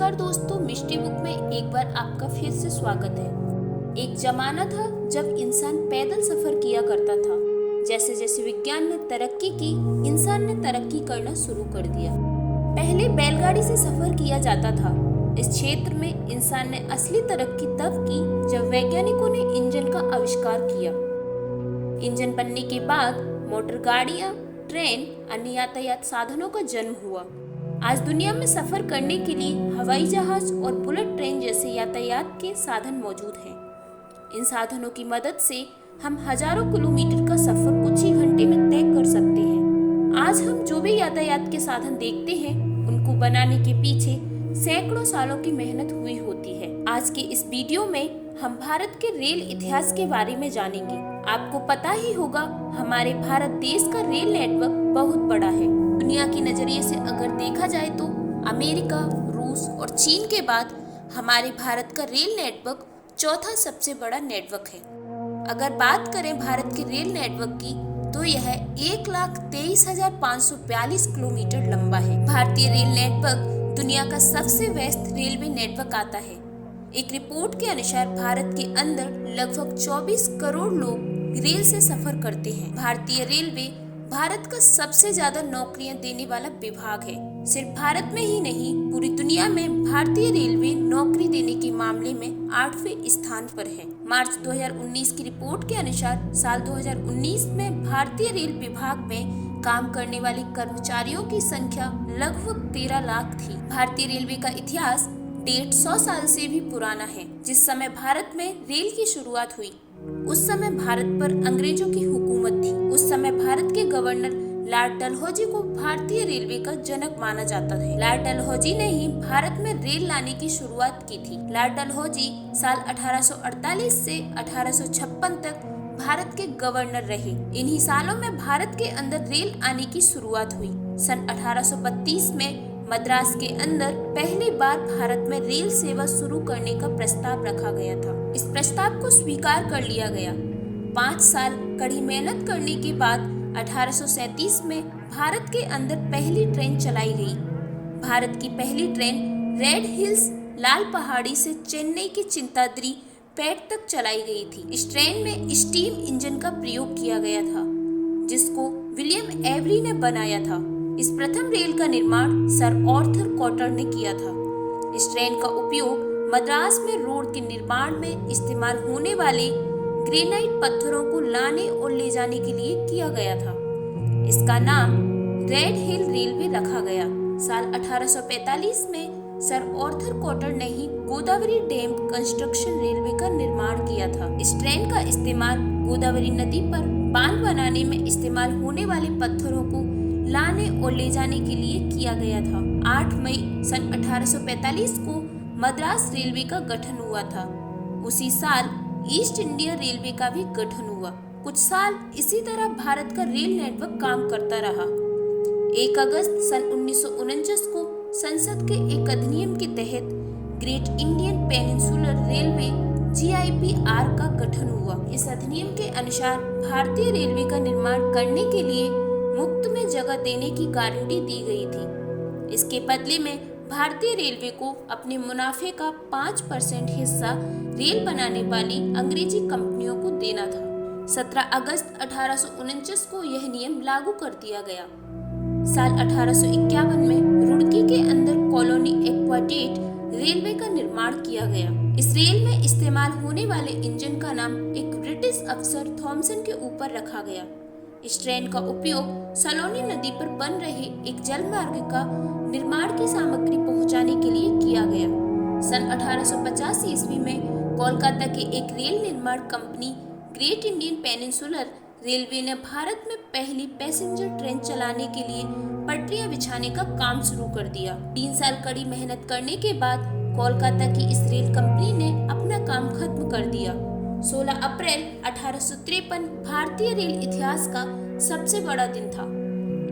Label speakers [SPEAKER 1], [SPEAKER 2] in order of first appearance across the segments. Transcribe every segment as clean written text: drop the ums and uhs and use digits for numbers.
[SPEAKER 1] नमस्कार दोस्तों, मिष्टी बुक में एक बार आपका फिर से स्वागत है। एक जमाना था जब इंसान पैदल सफर किया करता था। जैसे जैसे विज्ञान ने तरक्की की, इंसान ने तरक्की करना शुरू कर दिया। पहले बैलगाड़ी से सफर किया जाता था। इस क्षेत्र में इंसान ने असली तरक्की तब की जब वैज्ञानिकों ने इंजन का आविष्कार किया। इंजन बनने के बाद मोटर गाड़ियां, ट्रेन, अन्य यातायात साधनों का जन्म हुआ। आज दुनिया में सफर करने के लिए हवाई जहाज और बुलेट ट्रेन जैसे यातायात के साधन मौजूद हैं। इन साधनों की मदद से हम हजारों किलोमीटर का सफर कुछ ही घंटे में तय कर सकते हैं। आज हम जो भी यातायात के साधन देखते हैं, उनको बनाने के पीछे सैकड़ों सालों की मेहनत हुई होती है। आज के इस वीडियो में हम भारत के रेल इतिहास के बारे में जानेंगे। आपको पता ही होगा, हमारे भारत देश का रेल नेटवर्क बहुत बड़ा है। दुनिया के नजरिए से अगर देखा जाए तो अमेरिका, रूस और चीन के बाद हमारे भारत का रेल नेटवर्क चौथा सबसे बड़ा नेटवर्क है। अगर बात करें भारत के रेल नेटवर्क की, तो यह 1,23,542 किलोमीटर लंबा है। भारतीय रेल नेटवर्क दुनिया का सबसे व्यस्त रेलवे नेटवर्क आता है। एक रिपोर्ट के अनुसार भारत के अंदर लगभग 24 करोड़ लोग रेल से सफर करते हैं। भारतीय रेलवे भारत का सबसे ज्यादा नौकरियां देने वाला विभाग है। सिर्फ भारत में ही नहीं, पूरी दुनिया में भारतीय रेलवे नौकरी देने के मामले में 8वें स्थान पर है। मार्च 2019 की रिपोर्ट के अनुसार साल 2019 में भारतीय रेल विभाग में काम करने वाले कर्मचारियों की संख्या लगभग 13 लाख थी। भारतीय रेलवे का इतिहास 150 साल से भी पुराना है। जिस समय भारत में रेल की शुरुआत हुई, उस समय भारत पर अंग्रेजों की हुकूमत थी। उस समय भारत के गवर्नर लॉर्ड डलहौजी को भारतीय रेलवे का जनक माना जाता था। लॉर्ड डलहौजी ने ही भारत में रेल लाने की शुरुआत की थी। लॉर्ड डलहौजी साल 1848 से 1856 तक भारत के गवर्नर रहे। इन्हीं सालों में भारत के अंदर रेल आने की शुरुआत हुई। सन 1832 में मद्रास के अंदर पहली बार भारत में रेल सेवा शुरू करने का प्रस्ताव रखा गया था। इस प्रस्ताव को स्वीकार कर लिया गया। 5 साल कड़ी मेहनत करने के बाद 1837 में भारत के अंदर पहली ट्रेन चलाई गई। भारत की पहली ट्रेन रेड हिल्स लाल पहाड़ी से चेन्नई की चिंताद्री पेट तक चलाई गई थी। इस ट्रेन में स्टीम इंजन का प्रयोग किया गया था, जिसको विलियम एवरी ने बनाया था। इस प्रथम रेल का निर्माण सर आर्थर कॉटर ने किया था। इस ट्रेन का उपयोग मद्रास में रोड के निर्माण में इस्तेमाल होने वाले ग्रेनाइट पत्थरों को लाने और ले जाने के लिए किया गया था। इसका नाम रेड हिल रेलवे रखा गया। साल 1845 में सर आर्थर कॉटर ने ही गोदावरी डैम कंस्ट्रक्शन रेलवे का निर्माण किया था। इस ट्रेन का इस्तेमाल गोदावरी नदी पर बांध बनाने में इस्तेमाल होने वाले पत्थरों को लाने और ले जाने के लिए किया गया था। 8 मई सन 1845 को मद्रास रेलवे का गठन हुआ था। उसी साल ईस्ट इंडिया रेलवे का भी गठन हुआ। कुछ साल इसी तरह भारत का रेल नेटवर्क काम करता रहा। 1 अगस्त सन 1949 को संसद के एक अधिनियम के तहत great Indian peninsular railway GIPR का गठन हुआ। इस अधिनियम के अनुसार भारतीय रेलवे का निर्माण करने के लिए मुफ्त में जगह देने की गारंटी दी गई थी। इसके बदले में भारतीय रेलवे को अपने मुनाफे का 5% हिस्सा रेल बनाने वाली अंग्रेजी कंपनियों को देना था। 17 अगस्त 1849 को यह नियम लागू कर दिया गया। साल 1851 में रुड़की के अंदर कॉलोनी एक्वाडेट रेलवे का निर्माण किया गया। इस रेल में इस्तेमाल होने वाले इंजन का नाम एक ब्रिटिश अफसर थॉमसन के ऊपर रखा गया। इस ट्रेन का उपयोग सलोनी नदी पर बन रहे एक जलमार्ग का निर्माण की सामग्री पहुंचाने के लिए किया गया। सन 1850 ईस्वी में कोलकाता की एक रेल निर्माण company great Indian peninsular railway ने भारत में पहली पैसेंजर ट्रेन चलाने के लिए पटरियां बिछाने का काम शुरू कर दिया। 3 साल कड़ी मेहनत करने के बाद कोलकाता की इस रेल कंपनी ने अपना काम खत्म कर दिया। 16 अप्रैल 1853 भारतीय रेल इतिहास का सबसे बड़ा दिन था।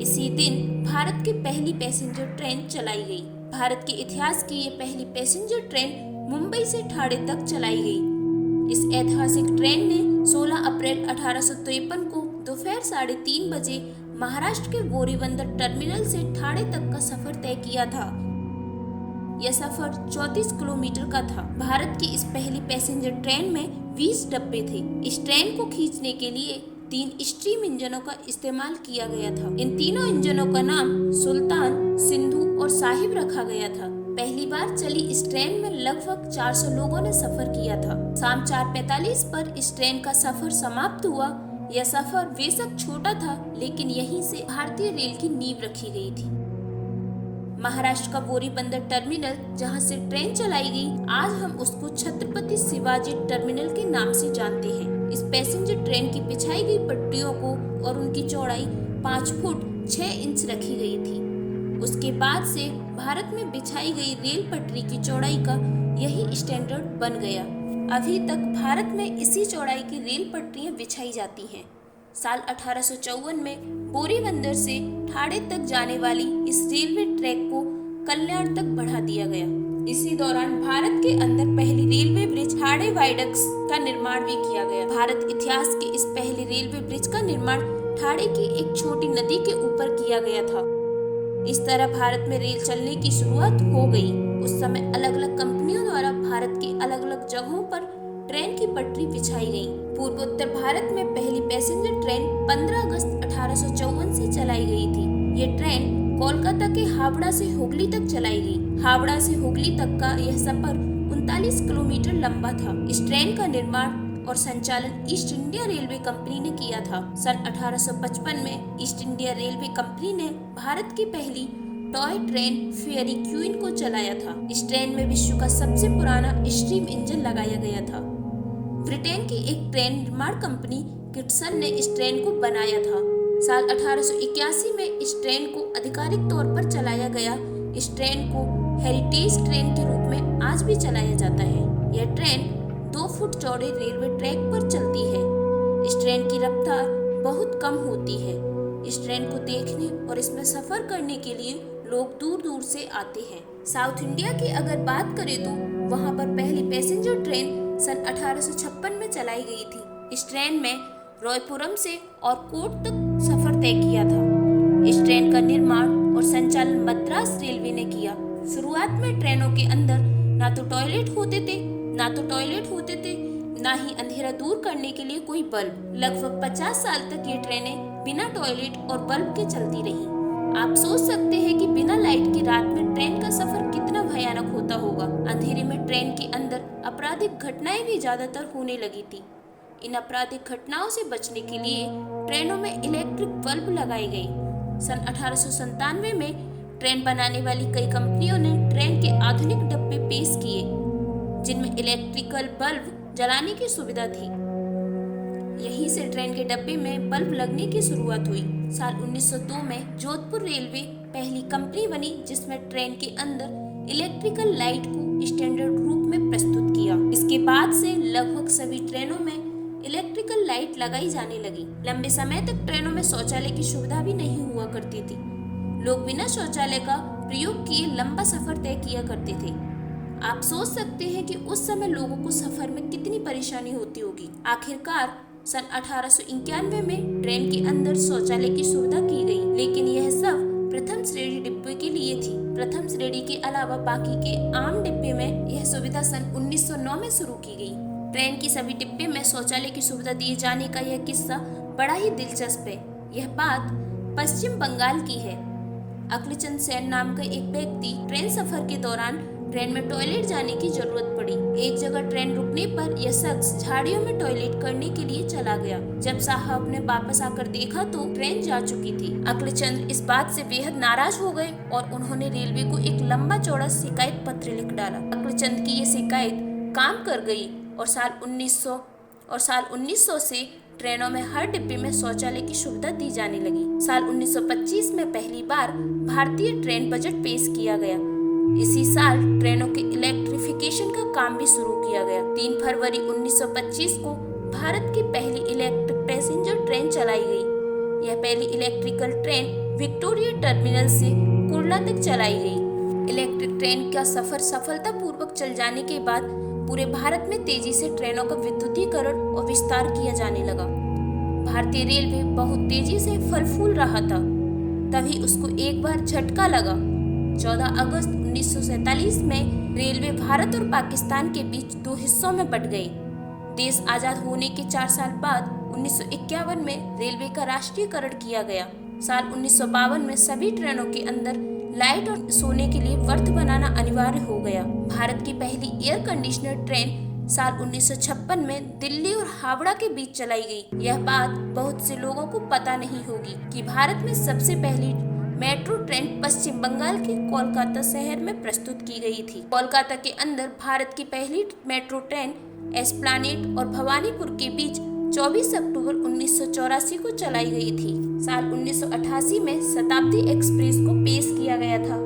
[SPEAKER 1] इसी दिन भारत की पहली पैसेंजर ट्रेन चलाई गई। भारत के इतिहास की ये पहली पैसेंजर ट्रेन मुंबई से ठाणे तक चलाई गई। इस ऐतिहासिक ट्रेन ने 16 अप्रैल 1853 को दोपहर 3:30 बजे महाराष्ट्र के बोरीबंदर टर्मिनल से ठाणे तक का सफर तय किया था। यह सफर 34 किलोमीटर का था। भारत की इस पहली पैसेंजर ट्रेन में 20 डब्बे थे। इस ट्रेन को खींचने के लिए 3 स्टीम इंजनों का इस्तेमाल किया गया था। इन तीनों इंजनों का नाम सुल्तान, सिंधु और साहिब रखा गया था। पहली बार चली इस ट्रेन में लगभग 400 लोगों ने सफर किया था। शाम 4:45 पर इस ट्रेन का सफर समाप्त हुआ। यह सफर बेशक छोटा था, लेकिन यहीं से भारतीय रेल की नींव रखी गई थी। महाराष्ट्र का बोरीबंदर टर्मिनल, जहां से ट्रेन चलाई गई, आज हम उसको छत्रपति शिवाजी टर्मिनल के नाम से जानते हैं। इस पैसेंजर ट्रेन की बिछाई गई पटरियों को और उनकी चौड़ाई 5 फुट 6 इंच रखी गई थी। उसके बाद से भारत में बिछाई गई रेल पटरी की चौड़ाई का यही स्टैंडर्ड बन गया। अभी तक भारत में इसी चौड़ाई की रेल पटरियां बिछाई जाती हैं। साल 1854 में बोरीबंदर से ठाणे तक जाने वाली इस रेलवे ट्रैक को कल्याण तक बढ़ा दिया गया। इसी दौरान भारत के अंदर पहली रेलवे ब्रिज ठाणे वायडक्ट्स का निर्माण भी किया गया। भारत इतिहास के इस पहले रेलवे ब्रिज का निर्माण ठाणे की एक छोटी नदी के ऊपर किया गया था। इस तरह भारत में रेल चलने की शुरुआत हो गई। उस समय अलग अलग कंपनियों द्वारा भारत की अलग अलग जगहों पर ट्रेन की पटरी बिछाई गई। पूर्वोत्तर भारत में पहली पैसेंजर ट्रेन 15 अगस्त 1854 से चलाई गई थी। ये ट्रेन कोलकाता के हावड़ा से हुगली तक चलाई गई। हावड़ा से हुगली तक का यह सफर 39 किलोमीटर लंबा था। इस ट्रेन का निर्माण और संचालन ईस्ट इंडिया रेलवे कंपनी ने किया था। सन 1855 में ईस्ट इंडिया रेलवे कंपनी ने भारत की पहली टॉय ट्रेन फेयरी क्वीन को चलाया था। इस ट्रेन में विश्व का सबसे पुराना स्टीम इंजन लगाया गया था। ब्रिटेन की एक ट्रेन निर्माण कंपनी किटसन ने इस ट्रेन को बनाया था। साल 1881 में इस ट्रेन को आधिकारिक तौर पर चलाया गया। इस ट्रेन को हेरिटेज ट्रेन के रूप में आज भी चलाया जाता है। यह ट्रेन 2 फुट चौड़े रेलवे ट्रैक पर चलती है। इस ट्रेन की रफ्तार बहुत कम होती है। इस ट्रेन को देखने और इसमें सफर करने के लिए लोग दूर दूर से आते हैं। साउथ इंडिया की अगर बात करें तो वहां पर पहली पैसेंजर ट्रेन सन 1856 में चलाई गई थी। इस ट्रेन में रोयपुरम से और कोट तक सफर तय किया था। इस ट्रेन का निर्माण और संचालन मद्रास रेलवे ने किया। शुरुआत में ट्रेनों के अंदर ना तो टॉयलेट होते थे, ना ही अंधेरा दूर करने के लिए कोई बल्ब। लगभग 50 साल तक ये ट्रेनें बिना टॉयलेट और बल्ब के चलती रही। आप सोच सकते हैं कि बिना लाइट की रात में ट्रेन का सफर कितना भयानक होता होगा। अंधेरे में ट्रेन के अंदर आपराधिक घटनाएं भी ज्यादातर होने लगी थी। इन आपराधिक घटनाओं से बचने के लिए ट्रेनों में इलेक्ट्रिक बल्ब लगाए गए। सन 1897 में ट्रेन बनाने वाली कई कंपनियों ने ट्रेन के आधुनिक डब्बे पेश किए, जिनमें इलेक्ट्रिकल बल्ब जलाने की सुविधा थी। यहीं से ट्रेन के डब्बे में बल्ब लगने की शुरुआत हुई। साल 1902 में जोधपुर रेलवे पहली कंपनी बनी जिसमें ट्रेन के अंदर इलेक्ट्रिकल लाइट को स्टैंडर्ड रूप में प्रस्तुत किया। इसके बाद से लगभग सभी ट्रेनों में इलेक्ट्रिकल लाइट लगाई जाने लगी। लंबे समय तक ट्रेनों में शौचालय की सुविधा भी नहीं हुआ करती थी। लोग बिना शौचालय का प्रयोग किए लंबा सफर तय किया करते थे। आप सोच सकते हैं कि उस समय लोगों को सफर में कितनी परेशानी होती होगी। आखिरकार सन 1891 में ट्रेन के अंदर शौचालय की सुविधा की गई, लेकिन यह सब प्रथम श्रेणी डिब्बे के लिए थी। प्रथम श्रेणी के अलावा बाकी के आम डिब्बे में यह सुविधा सन 1909 में शुरू की गई। ट्रेन की सभी डिब्बे में शौचालय की सुविधा दिए जाने का यह किस्सा बड़ा ही दिलचस्प है। यह बात पश्चिम बंगाल की है। अखिलचंद सेन नाम का एक व्यक्ति ट्रेन सफर के दौरान ट्रेन में टॉयलेट जाने की जरूरत पड़ी। एक जगह ट्रेन रुकने पर यह शख्स झाड़ियों में टॉयलेट करने के लिए चला गया। जब साहब ने वापस आकर देखा तो ट्रेन जा चुकी थी। अखिलचंद इस बात से बेहद नाराज हो गए और उन्होंने रेलवे को एक लंबा चौड़ा शिकायत पत्र लिख डाला। अखिलचंद की यह शिकायत काम कर गई और साल 1900 से ट्रेनों में हर डिब्बे में शौचालय की सुविधा दी जाने लगी। साल 1925 में पहली बार भारतीय ट्रेन बजट पेश किया गया। इसी साल ट्रेनों के इलेक्ट्रिफिकेशन का काम भी शुरू किया गया। 3 फरवरी 1925 को भारत की पहली इलेक्ट्रिक पैसेंजर ट्रेन चलाई गई। यह पहली इलेक्ट्रिकल ट्रेन विक्टोरिया टर्मिनल से कुर्ला तक चलाई गई। इलेक्ट्रिक ट्रेन का सफर सफलतापूर्वक चल जाने के बाद पूरे भारत में तेजी से ट्रेनों का विद्युतीकरण और विस्तार किया जाने लगा। भारतीय रेलवे बहुत तेजी से फल फूल रहा था। तभी उसको एक बार झटका लगा। 14 अगस्त 1947 में रेलवे भारत और पाकिस्तान के बीच दो हिस्सों में बट गई। देश आजाद होने के 4 साल बाद 1951 में रेलवे का राष्ट्रीयकरण किया गया। साल 1952 में सभी ट्रेनों के अंदर लाइट और सोने के लिए बर्थ बनाना अनिवार्य हो गया। भारत की पहली एयर कंडीशनर ट्रेन साल 1956 में दिल्ली और हावड़ा के बीच चलाई गई। यह बात बहुत से लोगों को पता नहीं होगी कि भारत में सबसे पहली मेट्रो ट्रेन पश्चिम बंगाल के कोलकाता शहर में प्रस्तुत की गई थी। कोलकाता के अंदर भारत की पहली मेट्रो ट्रेन एस्प्लानेड और भवानीपुर के बीच 24 अक्टूबर 1984 को चलाई गई थी। साल 1988 में शताब्दी एक्सप्रेस को पेश किया गया था।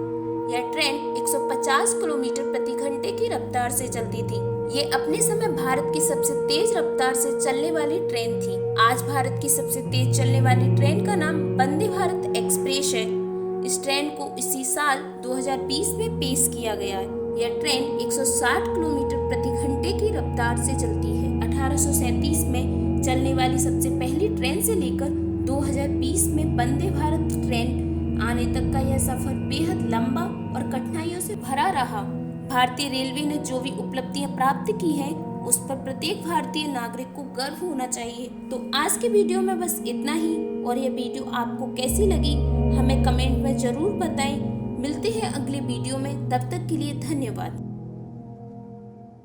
[SPEAKER 1] यह ट्रेन 150 किलोमीटर प्रति घंटे की रफ्तार से चलती थी। ये अपने समय भारत की सबसे तेज रफ्तार से चलने वाली ट्रेन थी। आज भारत की सबसे तेज चलने वाली ट्रेन का नाम वंदे भारत एक्सप्रेस है। इस ट्रेन को इसी साल 2020 में पेश किया गया है। यह ट्रेन 160 किलोमीटर प्रति घंटे की रफ्तार से चलती है। 1837 में चलने वाली सबसे पहली ट्रेन से लेकर 2020 में वंदे भारत ट्रेन आने तक का यह सफर बेहद लंबा और कठिनाइयों से भरा रहा। भारतीय रेलवे ने जो भी उपलब्धियां प्राप्त की हैं, उस पर प्रत्येक भारतीय नागरिक को गर्व होना चाहिए। तो आज के वीडियो में बस इतना ही, और यह वीडियो आपको कैसी लगी हमें कमेंट में जरूर बताएं। मिलते हैं अगले वीडियो में, तब तक के लिए धन्यवाद।